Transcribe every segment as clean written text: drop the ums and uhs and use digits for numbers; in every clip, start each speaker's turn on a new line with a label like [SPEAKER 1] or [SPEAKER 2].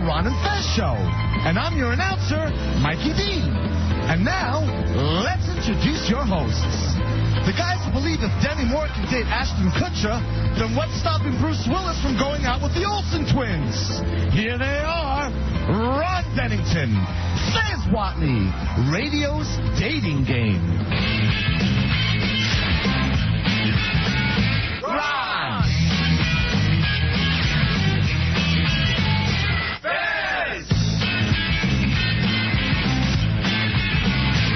[SPEAKER 1] Ron and Fez Show. And I'm your announcer, Mikey D. And now, let's introduce your hosts. The guys who believe if Demi Moore can date Ashton Kutcher, then what's stopping Bruce Willis from going out with the Olsen twins? Here they are, Ron Bennington, Fez Whatley, radio's dating game. Ron! Fez!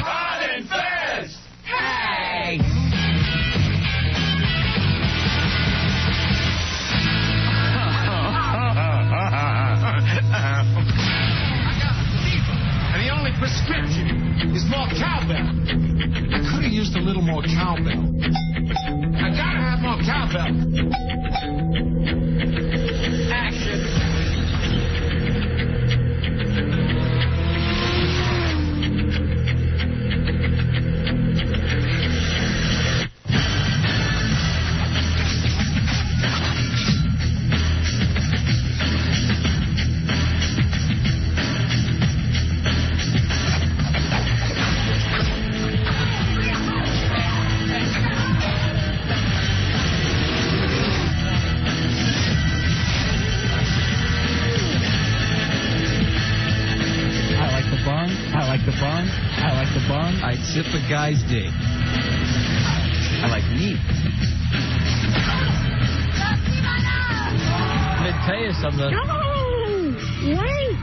[SPEAKER 1] Ron and Fez! Hey!
[SPEAKER 2] And the only prescription is more cowbell. I could have used a little more cowbell. I gotta have more cowbell. Action.
[SPEAKER 3] I'd sip a guy's dick. I like meat. Let me tell you something.
[SPEAKER 4] No! Wait!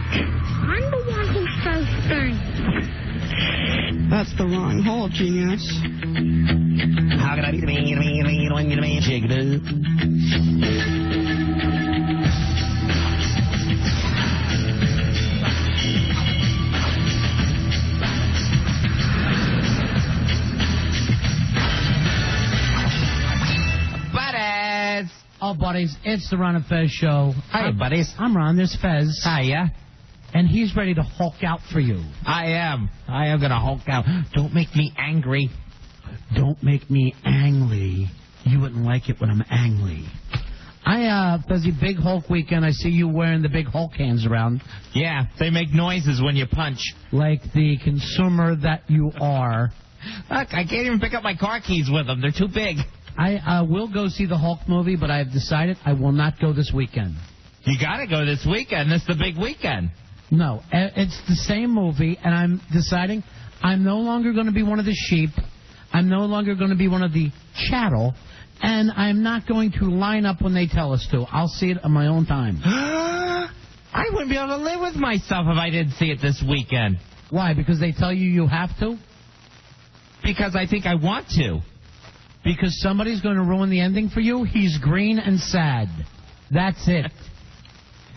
[SPEAKER 4] I'm the one who says things.
[SPEAKER 5] That's the wrong hole, genius.
[SPEAKER 3] How can I be the man? Shake it up.
[SPEAKER 6] Oh, buddies, it's the Ron and Fez Show.
[SPEAKER 3] Hi, buddies.
[SPEAKER 6] I'm Ron, there's Fez.
[SPEAKER 3] Hiya.
[SPEAKER 6] And he's ready to Hulk out for you.
[SPEAKER 3] I am going to Hulk out. Don't make me angry.
[SPEAKER 6] Don't make me angry. You wouldn't like it when I'm angry. Fezzy, big Hulk weekend. I see you wearing the big Hulk hands around.
[SPEAKER 3] Yeah, they make noises when you punch.
[SPEAKER 6] Like the consumer that you are.
[SPEAKER 3] Look, I can't even pick up my car keys with them. They're too big.
[SPEAKER 6] I will go see the Hulk movie, but I have decided I will not go this weekend.
[SPEAKER 3] You got to go this weekend. This is the big weekend.
[SPEAKER 6] No, it's the same movie, and I'm deciding I'm no longer going to be one of the sheep. I'm no longer going to be one of the chattel, and I'm not going to line up when they tell us to. I'll see it on my own time.
[SPEAKER 3] I wouldn't be able to live with myself if I didn't see it this weekend.
[SPEAKER 6] Why? Because they tell you have to?
[SPEAKER 3] Because I think I want to.
[SPEAKER 6] Because somebody's going to ruin the ending for you? He's green and sad. That's it.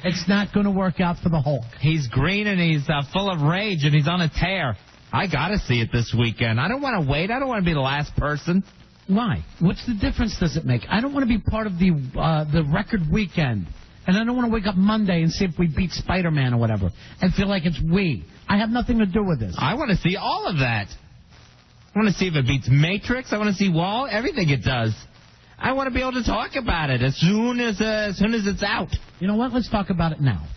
[SPEAKER 6] It's not going to work out for the Hulk.
[SPEAKER 3] He's green and he's full of rage and he's on a tear. I got to see it this weekend. I don't want to wait. I don't want to be the last person.
[SPEAKER 6] Why? What's the difference does it make? I don't want to be part of the record weekend. And I don't want to wake up Monday and see if we beat Spider-Man or whatever and feel like it's we. I have nothing to do with this.
[SPEAKER 3] I want to see all of that. I want to see if it beats Matrix. I want to see Wall, everything it does. I want to be able to talk about it as soon as it's out.
[SPEAKER 6] You know what? Let's talk about it now.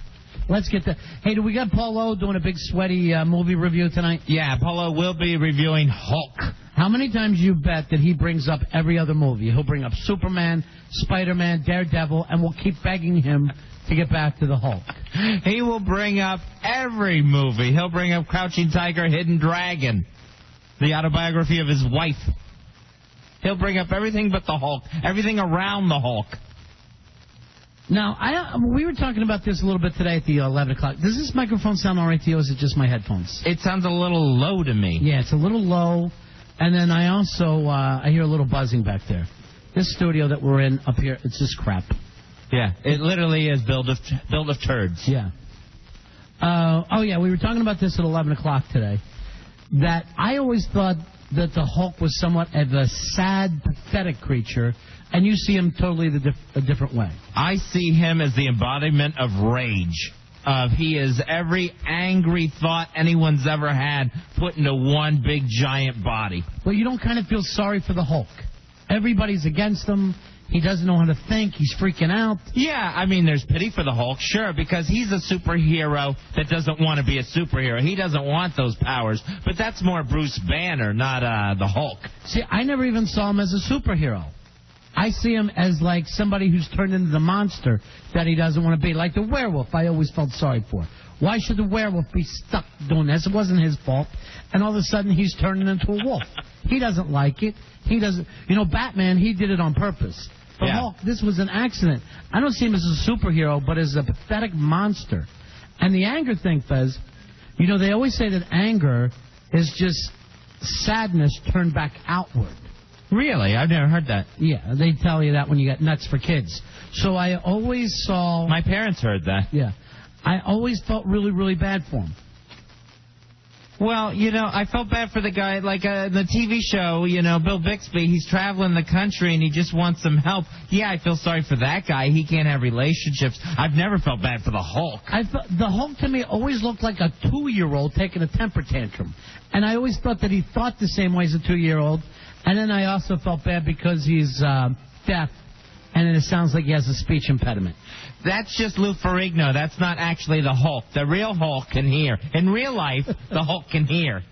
[SPEAKER 6] Let's get the... Hey, do we got Paulo doing a big sweaty movie review tonight?
[SPEAKER 3] Yeah, Paulo will be reviewing Hulk.
[SPEAKER 6] How many times you bet that he brings up every other movie? He'll bring up Superman, Spider-Man, Daredevil, and we'll keep begging him to get back to the Hulk.
[SPEAKER 3] He will bring up every movie. He'll bring up Crouching Tiger, Hidden Dragon, the autobiography of his wife. He'll bring up everything but the Hulk, everything around the Hulk.
[SPEAKER 6] Now, we were talking about this a little bit today at the 11 o'clock. Does this microphone sound all right to you, or is it just my headphones?
[SPEAKER 3] It sounds a little low to me.
[SPEAKER 6] Yeah, it's a little low. And then I also, I hear a little buzzing back there. This studio that we're in up here, it's just crap.
[SPEAKER 3] Yeah, it literally is built of turds.
[SPEAKER 6] Yeah. We were talking about this at 11 o'clock today. That I always thought that the Hulk was somewhat of a sad, pathetic creature, and you see him totally a different way.
[SPEAKER 3] I see him as the embodiment of rage. He is every angry thought anyone's ever had put into one big giant body.
[SPEAKER 6] Well, you don't kind of feel sorry for the Hulk. Everybody's against him. He doesn't know how to think. He's freaking out.
[SPEAKER 3] Yeah, I mean, there's pity for the Hulk, sure, because he's a superhero that doesn't want to be a superhero. He doesn't want those powers, but that's more Bruce Banner, not the Hulk.
[SPEAKER 6] See, I never even saw him as a superhero. I see him as like somebody who's turned into the monster that he doesn't want to be. Like the werewolf, I always felt sorry for. Why should the werewolf be stuck doing this? It wasn't his fault. And all of a sudden, he's turning into a wolf. He doesn't like it. He doesn't. You know, Batman, he did it on purpose. The Hulk, this was an accident. I don't see him as a superhero, but as a pathetic monster. And the anger thing, Fez, you know, they always say that anger is just sadness turned back outward.
[SPEAKER 3] Really? I've never heard that.
[SPEAKER 6] Yeah, they tell you that when you get nuts for kids. So I always saw...
[SPEAKER 3] My parents heard that.
[SPEAKER 6] Yeah. I always felt really, really bad for him.
[SPEAKER 3] Well, you know, I felt bad for the guy, like the TV show, you know, Bill Bixby, he's traveling the country and he just wants some help. Yeah, I feel sorry for that guy. He can't have relationships. I've never felt bad for the Hulk.
[SPEAKER 6] The Hulk to me always looked like a 2-year-old taking a temper tantrum. And I always thought that he thought the same way as a 2-year-old. And then I also felt bad because he's deaf. And then it sounds like he has a speech impediment.
[SPEAKER 3] That's just Lou Ferrigno. That's not actually the Hulk. The real Hulk can hear. In real life, the Hulk can hear.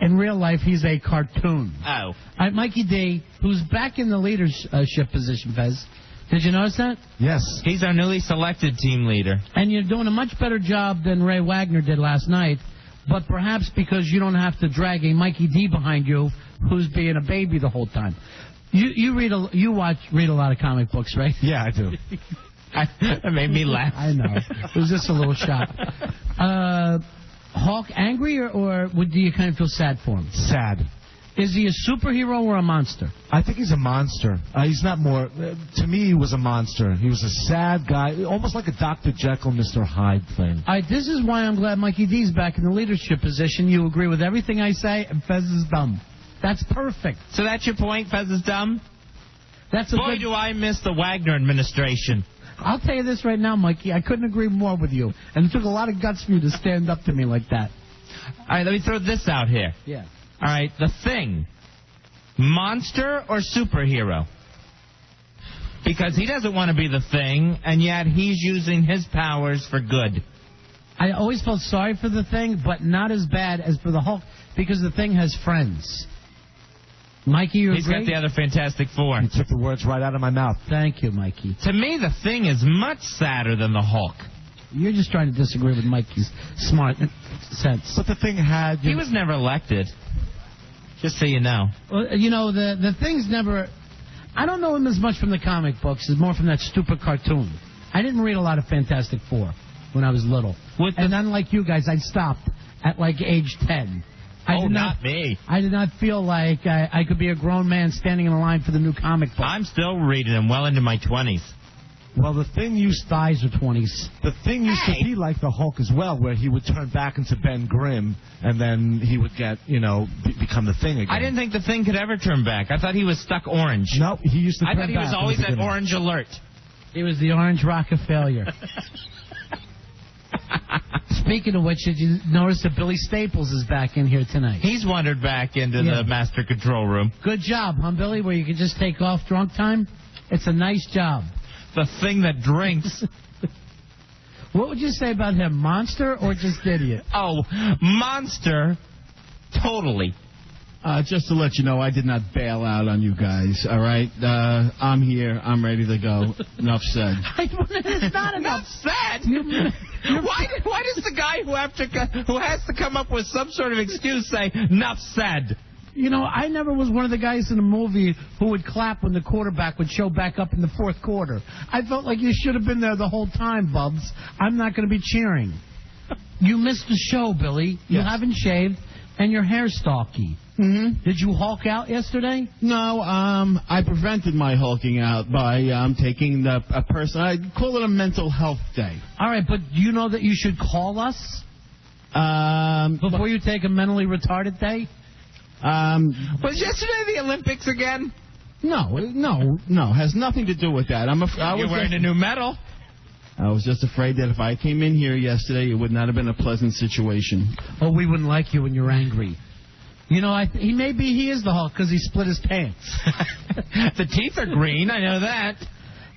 [SPEAKER 6] In real life, he's a cartoon.
[SPEAKER 3] Oh.
[SPEAKER 6] All right, Mikey D, who's back in the leadership position, Fez. Did you notice that?
[SPEAKER 1] Yes.
[SPEAKER 3] He's our newly selected team leader.
[SPEAKER 6] And you're doing a much better job than Ray Wagner did last night, but perhaps because you don't have to drag a Mikey D behind you who's being a baby the whole time. You read a lot of comic books, right?
[SPEAKER 1] Yeah, I do.
[SPEAKER 3] That made me laugh.
[SPEAKER 6] I know. It was just a little shock. Hulk angry or do you kind of feel sad for him?
[SPEAKER 1] Sad.
[SPEAKER 6] Is he a superhero or a monster?
[SPEAKER 1] I think he's a monster. He's not more... to me, he was a monster. He was a sad guy, almost like a Dr. Jekyll, Mr. Hyde thing.
[SPEAKER 6] All right, this is why I'm glad Mikey D's back in the leadership position. You agree with everything I say, and Fez is dumb. That's perfect.
[SPEAKER 3] So that's your point, Fez is dumb?
[SPEAKER 6] That's
[SPEAKER 3] Boy, do I miss the Wagner administration.
[SPEAKER 6] I'll tell you this right now, Mikey. I couldn't agree more with you. And it took a lot of guts for you to stand up to me like that.
[SPEAKER 3] All right, let me throw this out here.
[SPEAKER 6] Yeah.
[SPEAKER 3] All right, The Thing. Monster or superhero? Because he doesn't want to be the Thing, and yet he's using his powers for good.
[SPEAKER 6] I always felt sorry for the Thing, but not as bad as for the Hulk, because the Thing has friends. Mikey, you agree?
[SPEAKER 3] He's got the other Fantastic Four.
[SPEAKER 1] You took the words right out of my mouth.
[SPEAKER 6] Thank you, Mikey.
[SPEAKER 3] To me, the Thing is much sadder than the Hulk.
[SPEAKER 6] You're just trying to disagree with Mikey's smart sense.
[SPEAKER 1] But the Thing had...
[SPEAKER 3] He was never elected. Just so you know.
[SPEAKER 6] Well, you know, the Thing's never... I don't know him as much from the comic books as more from that stupid cartoon. I didn't read a lot of Fantastic Four when I was little. And unlike you guys, I stopped at like age 10.
[SPEAKER 3] Not me.
[SPEAKER 6] I did not feel like I could be a grown man standing in a line for the new comic book.
[SPEAKER 3] I'm still reading them well into my 20s.
[SPEAKER 1] Well, the Thing used...
[SPEAKER 6] Thighs are 20s.
[SPEAKER 1] The Thing used to be like the Hulk as well, where he would turn back into Ben Grimm, and then he would get, become the Thing again.
[SPEAKER 3] I didn't think the Thing could ever turn back. I thought he was stuck orange.
[SPEAKER 1] No, he used to turn back.
[SPEAKER 3] I thought he was always at orange alert.
[SPEAKER 6] He was the orange rocket failure. Speaking of which, did you notice that Billy Staples is back in here tonight?
[SPEAKER 3] He's wandered back into the master control room.
[SPEAKER 6] Good job, huh, Billy, where you can just take off drunk time? It's a nice job.
[SPEAKER 3] The Thing that drinks.
[SPEAKER 6] What would you say about him, monster or just idiot?
[SPEAKER 3] Oh, monster, totally.
[SPEAKER 7] Just to let you know, I did not bail out on you guys, all right? I'm here. I'm ready to go. Enough said.
[SPEAKER 6] It's not enough
[SPEAKER 3] said. Why does the guy who has to come up with some sort of excuse say, enough said?
[SPEAKER 6] You know, I never was one of the guys in a movie who would clap when the quarterback would show back up in the fourth quarter. I felt like you should have been there the whole time, Bubs. I'm not going to be cheering. You missed the show, Billy. You haven't shaved, and your hair's stalky. Mm-hmm. Did you hulk out yesterday?
[SPEAKER 7] No, I prevented my hulking out by taking a person. I call it a mental health day.
[SPEAKER 6] All right, but do you know that you should call us before you take a mentally retarded day?
[SPEAKER 3] Was yesterday the Olympics again?
[SPEAKER 7] No. Has nothing to do with that.
[SPEAKER 3] You're wearing a new medal.
[SPEAKER 7] I was just afraid that if I came in here yesterday, it would not have been a pleasant situation.
[SPEAKER 6] Oh, we wouldn't like you when you're angry. You know, he is the Hulk because he split his pants.
[SPEAKER 3] The teeth are green, I know that.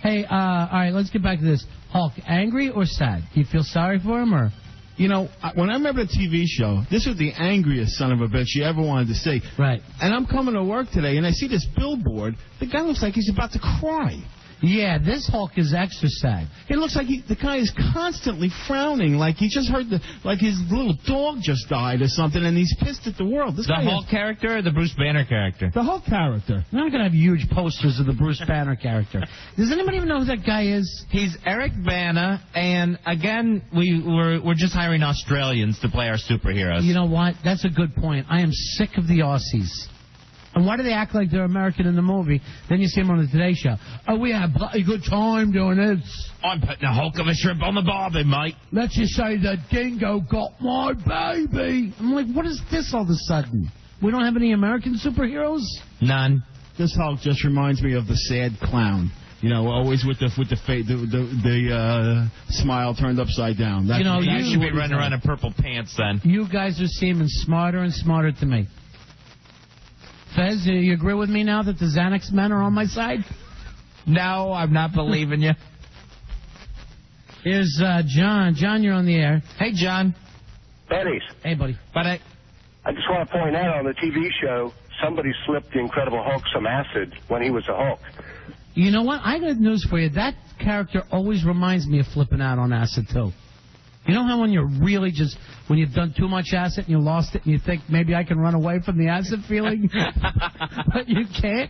[SPEAKER 6] Hey, all right, let's get back to this. Hulk, angry or sad? Do you feel sorry for him, or?
[SPEAKER 7] You know, when I remember the TV show, this was the angriest son of a bitch you ever wanted to see.
[SPEAKER 6] Right.
[SPEAKER 7] And I'm coming to work today, and I see this billboard. The guy looks like he's about to cry.
[SPEAKER 6] Yeah, this Hulk is extra sad.
[SPEAKER 7] It looks like the guy is constantly frowning, like he just heard like his little dog just died or something, and he's pissed at the world.
[SPEAKER 3] The Hulk character or the Bruce Banner character?
[SPEAKER 7] The Hulk character.
[SPEAKER 6] We're not going to have huge posters of the Bruce Banner character. Does anybody even know who that guy is?
[SPEAKER 3] He's Eric Bana, and again, we're just hiring Australians to play our superheroes.
[SPEAKER 6] You know what? That's a good point. I am sick of the Aussies. And why do they act like they're American in the movie? Then you see them on the Today Show. Oh, we had a bloody good time doing this.
[SPEAKER 3] I'm putting a Hulk of a shrimp on the barbie, mate.
[SPEAKER 6] Let's just say the dingo got my baby. I'm like, what is this all of a sudden? We don't have any American superheroes?
[SPEAKER 3] None.
[SPEAKER 7] This Hulk just reminds me of the sad clown. You know, always with the smile turned upside down.
[SPEAKER 3] That's, you should be running around in purple pants then.
[SPEAKER 6] You guys are seeming smarter and smarter to me. Fez, do you agree with me now that the Xanax men are on my side?
[SPEAKER 3] No, I'm not believing you.
[SPEAKER 6] Here's John. John, you're on the air.
[SPEAKER 3] Hey, John.
[SPEAKER 8] Buddies.
[SPEAKER 6] Hey, buddy.
[SPEAKER 8] I just want to point out on the TV show, somebody slipped the Incredible Hulk some acid when he was a Hulk.
[SPEAKER 6] You know what? I got news for you. That character always reminds me of flipping out on acid, too. You know how when you're really when you've done too much acid and you lost it and you think maybe I can run away from the acid feeling, but you can't?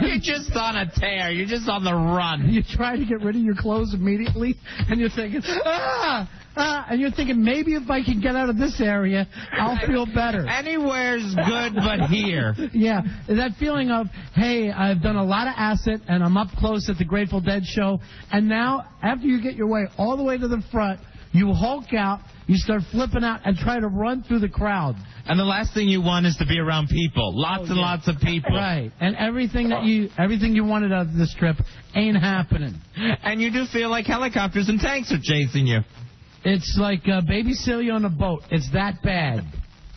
[SPEAKER 3] You're just on a tear. You're just on the run.
[SPEAKER 6] You try to get rid of your clothes immediately and you're thinking, and you're thinking maybe if I can get out of this area, I'll feel better.
[SPEAKER 3] Anywhere's good but here.
[SPEAKER 6] Yeah, that feeling of, hey, I've done a lot of acid and I'm up close at the Grateful Dead show, and now after you get your way all the way to the front, you Hulk out, you start flipping out, and try to run through the crowd.
[SPEAKER 3] And the last thing you want is to be around people. Lots and lots of people.
[SPEAKER 6] Right. And everything you wanted out of this trip ain't happening.
[SPEAKER 3] And you do feel like helicopters and tanks are chasing you.
[SPEAKER 6] It's like Baby Celia on a boat. It's that bad.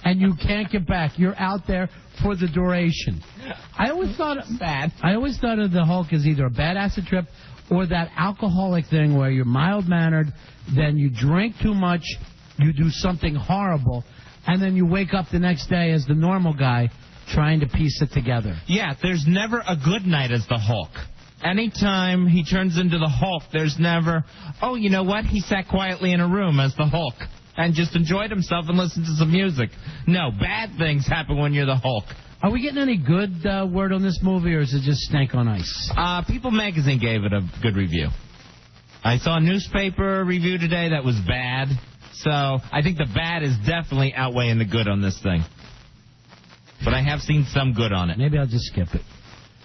[SPEAKER 6] And you can't get back. You're out there for the duration. I always thought of the Hulk as either a bad acid trip or that alcoholic thing where you're mild-mannered, then you drink too much, you do something horrible, and then you wake up the next day as the normal guy trying to piece it together.
[SPEAKER 3] Yeah, there's never a good night as the Hulk. Anytime he turns into the Hulk, there's never, oh, you know what, he sat quietly in a room as the Hulk and just enjoyed himself and listened to some music. No, bad things happen when you're the Hulk.
[SPEAKER 6] Are we getting any good word on this movie, or is it just stank on ice?
[SPEAKER 3] People Magazine gave it a good review. I saw a newspaper review today that was bad, so I think the bad is definitely outweighing the good on this thing. But I have seen some good on it.
[SPEAKER 6] Maybe I'll just skip it.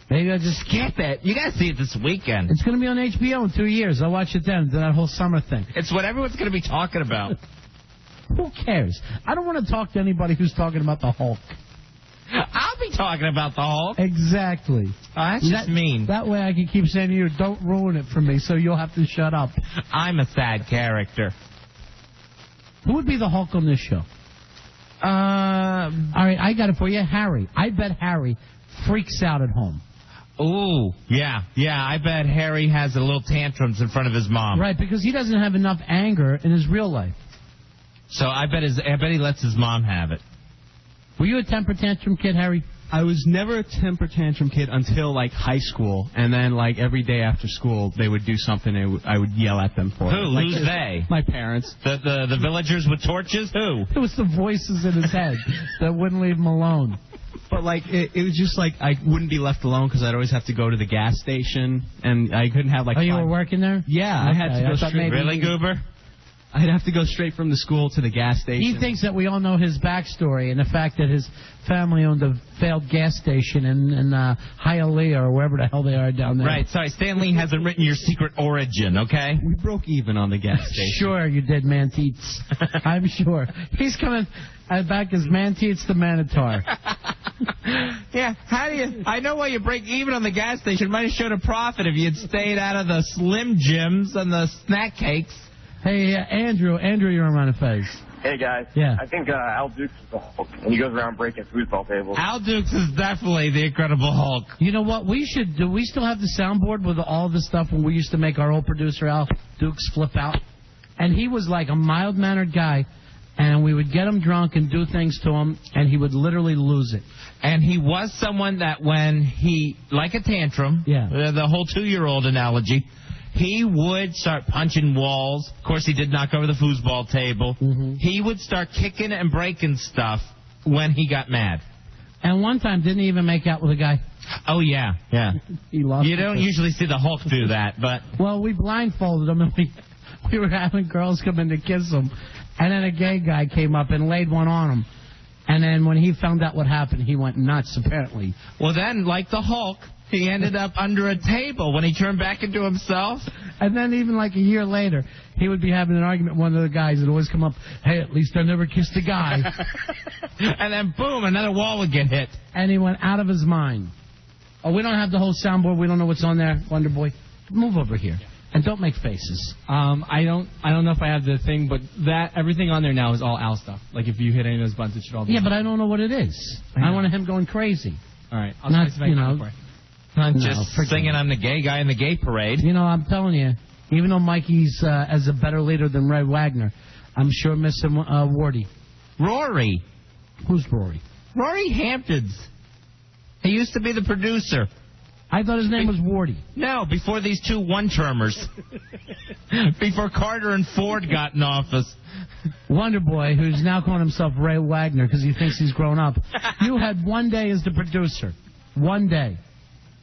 [SPEAKER 3] Skip it. You got to see it this weekend.
[SPEAKER 6] It's going to be on HBO in 2 years. I'll watch it then, that whole summer thing.
[SPEAKER 3] It's what everyone's going to be talking about.
[SPEAKER 6] Who cares? I don't want to talk to anybody who's talking about the Hulk.
[SPEAKER 3] I'll be talking about the Hulk.
[SPEAKER 6] Exactly.
[SPEAKER 3] Oh, that's just mean.
[SPEAKER 6] That way I can keep saying to you, don't ruin it for me, so you'll have to shut up.
[SPEAKER 3] I'm a sad character.
[SPEAKER 6] Who would be the Hulk on this show? All right, I got it for you. Harry. I bet Harry freaks out at home.
[SPEAKER 3] Ooh, yeah. I bet Harry has a little tantrums in front of his mom.
[SPEAKER 6] Right, because he doesn't have enough anger in his real life.
[SPEAKER 3] So I bet he lets his mom have it.
[SPEAKER 6] Were you a temper tantrum kid, Harry?
[SPEAKER 9] I was never a temper tantrum kid until, like, high school. And then, like, every day after school, they would do something and I would yell at them for it.
[SPEAKER 3] Who's they?
[SPEAKER 9] My parents.
[SPEAKER 3] The villagers with torches? Who?
[SPEAKER 6] It was the voices in his head that wouldn't leave him alone.
[SPEAKER 9] But, like, it was just, like, I wouldn't be left alone because I'd always have to go to the gas station. And I couldn't have, like...
[SPEAKER 6] Oh, you were working there?
[SPEAKER 9] Yeah,
[SPEAKER 6] okay.
[SPEAKER 9] I had to go straight...
[SPEAKER 3] Really, Goober?
[SPEAKER 9] I'd have to go straight from the school to the gas station.
[SPEAKER 6] He thinks that we all know his backstory and the fact that his family owned a failed gas station in Hialeah or wherever the hell they are down there.
[SPEAKER 3] Right. Sorry, Stan Lee hasn't written your secret origin, okay?
[SPEAKER 9] We broke even on the gas station.
[SPEAKER 6] Sure you did, Manteets. I'm sure. He's coming back as Manteets the Manitar.
[SPEAKER 3] Yeah, how do you... I know why you break even on the gas station. Might have showed a profit if you had stayed out of the Slim Jims and the snack cakes.
[SPEAKER 6] Hey, Andrew, you're on Ron and Fez.
[SPEAKER 10] Hey, guys.
[SPEAKER 6] Yeah.
[SPEAKER 10] I think Al Dukes is the Hulk, and he goes around breaking foosball tables.
[SPEAKER 3] Al Dukes is definitely the Incredible Hulk.
[SPEAKER 6] You know what? We should do. We still have the soundboard with all the stuff when we used to make our old producer Al Dukes flip out, and he was like a mild-mannered guy, and we would get him drunk and do things to him, and he would literally lose it.
[SPEAKER 3] And he was someone that when he, like a tantrum, the whole 2-year-old analogy, he would start punching walls. Of course, he did knock over the foosball table.
[SPEAKER 6] Mm-hmm.
[SPEAKER 3] He would start kicking and breaking stuff when he got mad.
[SPEAKER 6] And one time, didn't he even make out with a guy?
[SPEAKER 3] Oh, yeah, yeah.
[SPEAKER 6] He lost
[SPEAKER 3] You don't usually see the Hulk do that, but...
[SPEAKER 6] Well, we blindfolded him, and we were having girls come in to kiss him. And then a gay guy came up and laid one on him. And then when he found out what happened, he went nuts, apparently.
[SPEAKER 3] Well, then, like the Hulk, he ended up under a table when he turned back into himself.
[SPEAKER 6] And then even like a year later, he would be having an argument with one of the guys that always come up, hey, at least I never kissed a guy.
[SPEAKER 3] And then, boom, another wall would get hit.
[SPEAKER 6] And he went out of his mind. Oh, we don't have the whole soundboard. We don't know what's on there, Wonder Boy. Move over here. And don't make faces.
[SPEAKER 9] I don't know if I have the thing, but everything on there now is all Al stuff. Like if you hit any of those buttons, it should all be.
[SPEAKER 6] Yeah, but I don't know what it is. I want him going crazy.
[SPEAKER 9] All right, I'll
[SPEAKER 6] Not,
[SPEAKER 9] try to make it for you.
[SPEAKER 3] I'm just singing I'm the gay guy in the gay parade.
[SPEAKER 6] You know, I'm telling you, even though Mikey's as a better leader than Red Wagner, I'm sure missing Wardy.
[SPEAKER 3] Rory.
[SPEAKER 6] Who's Rory?
[SPEAKER 3] Rory Hamptons. He used to be the producer.
[SPEAKER 6] I thought his name was Wardy.
[SPEAKER 3] No, before these two one-termers. Before Carter and Ford got in office.
[SPEAKER 6] Wonder Boy, who's now calling himself Ray Wagner because he thinks he's grown up. You had one day as the producer. One day.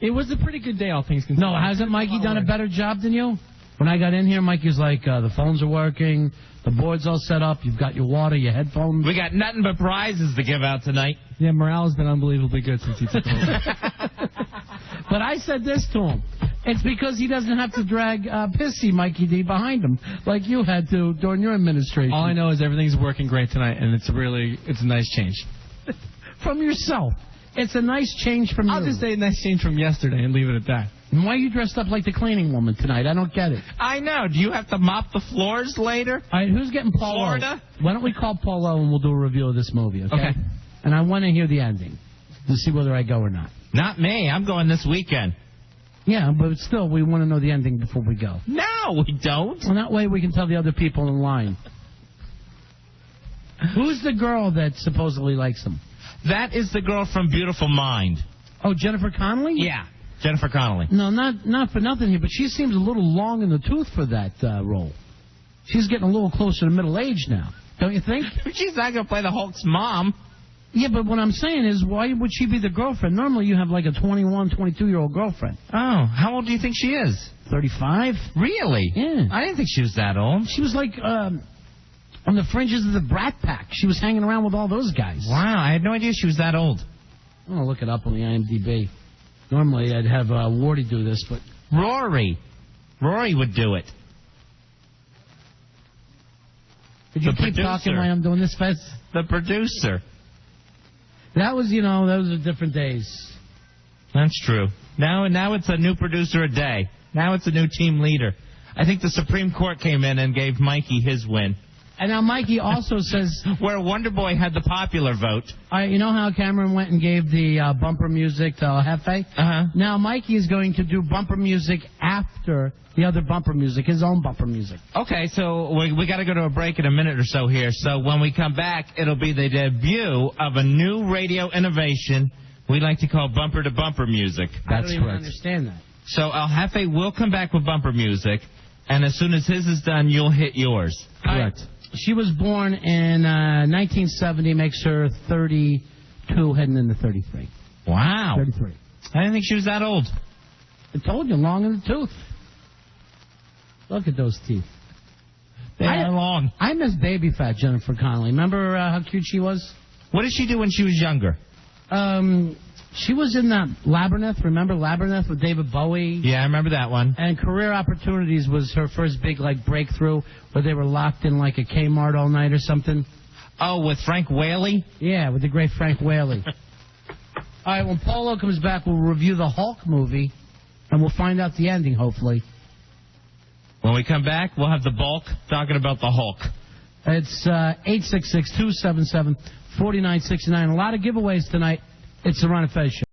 [SPEAKER 9] It was a pretty good day, all things considered.
[SPEAKER 6] No, hasn't Mikey done a better job than you? When I got in here, Mikey's like, the phones are working, the board's all set up, you've got your water, your headphones.
[SPEAKER 3] We got nothing but prizes to give out tonight.
[SPEAKER 9] Yeah, morale's been unbelievably good since he took over.
[SPEAKER 6] But I said this to him. It's because he doesn't have to drag Pissy Mikey D behind him like you had to during your administration.
[SPEAKER 9] All I know is everything's working great tonight, and it's a nice change.
[SPEAKER 6] From yourself. It's a nice change from you.
[SPEAKER 9] I'll just say a nice change from yesterday and leave it at that.
[SPEAKER 6] And why are you dressed up like the cleaning woman tonight? I don't get it.
[SPEAKER 3] I know. Do you have to mop the floors later?
[SPEAKER 6] All right, who's getting Paulo?
[SPEAKER 3] Florida?
[SPEAKER 6] Why don't we call Paulo and we'll do a review of this movie, okay? And I want to hear the ending to see whether I go or not.
[SPEAKER 3] Not me. I'm going this weekend.
[SPEAKER 6] Yeah, but still, we want to know the ending before we go.
[SPEAKER 3] No, we don't.
[SPEAKER 6] Well, that way we can tell the other people in line. Who's the girl that supposedly likes him?
[SPEAKER 3] That is the girl from Beautiful Mind.
[SPEAKER 6] Oh, Jennifer Connelly?
[SPEAKER 3] Yeah, Jennifer Connelly.
[SPEAKER 6] No, not for nothing here, but she seems a little long in the tooth for that role. She's getting a little closer to middle age now, don't you think?
[SPEAKER 3] She's not going to play the Hulk's mom.
[SPEAKER 6] Yeah, but what I'm saying is, why would she be the girlfriend? Normally you have like a 21, 22-year-old girlfriend.
[SPEAKER 3] Oh, how old do you think she is?
[SPEAKER 6] 35?
[SPEAKER 3] Really?
[SPEAKER 6] Yeah.
[SPEAKER 3] I didn't think she was that old.
[SPEAKER 6] She was like on the fringes of the Brat Pack. She was hanging around with all those guys.
[SPEAKER 3] Wow, I had no idea she was that old.
[SPEAKER 6] I'm going to look it up on the IMDb. Normally I'd have Wardy do this, but...
[SPEAKER 3] Rory would do it.
[SPEAKER 6] Could you keep talking while I'm doing this, Fez?
[SPEAKER 3] The producer.
[SPEAKER 6] That was, those are different days.
[SPEAKER 3] That's true. Now it's a new producer a day. Now it's a new team leader. I think the Supreme Court came in and gave Mikey his win.
[SPEAKER 6] And now Mikey also says...
[SPEAKER 3] Where Wonder Boy had the popular vote.
[SPEAKER 6] All right, you know how Cameron went and gave the bumper music to El Jefe?
[SPEAKER 3] Uh-huh.
[SPEAKER 6] Now Mikey is going to do bumper music after the other bumper music, his own bumper music.
[SPEAKER 3] Okay, so we got to go to a break in a minute or so here. So when we come back, it'll be the debut of a new radio innovation we like to call bumper-to-bumper music.
[SPEAKER 6] I don't even understand that.
[SPEAKER 3] So El Jefe will come back with bumper music, and as soon as his is done, you'll hit yours.
[SPEAKER 6] Correct. She was born in 1970, makes her 32, heading into 33.
[SPEAKER 3] Wow.
[SPEAKER 6] 33.
[SPEAKER 3] I didn't think she was that old.
[SPEAKER 6] I told you, long in the tooth. Look at those teeth.
[SPEAKER 3] They are long.
[SPEAKER 6] I miss baby fat Jennifer Connelly. Remember how cute she was?
[SPEAKER 3] What did she do when she was younger?
[SPEAKER 6] She was in that Labyrinth. Remember Labyrinth with David Bowie?
[SPEAKER 3] Yeah, I remember that one.
[SPEAKER 6] And Career Opportunities was her first big breakthrough, where they were locked in a Kmart all night or something.
[SPEAKER 3] Oh, with Frank Whaley?
[SPEAKER 6] Yeah, with the great Frank Whaley. All right, when Paulo comes back, we'll review the Hulk movie, and we'll find out the ending, hopefully.
[SPEAKER 3] When we come back, we'll have the bulk talking about the Hulk.
[SPEAKER 6] It's 866-277-4969. A lot of giveaways tonight. It's the Ron and Fez Show.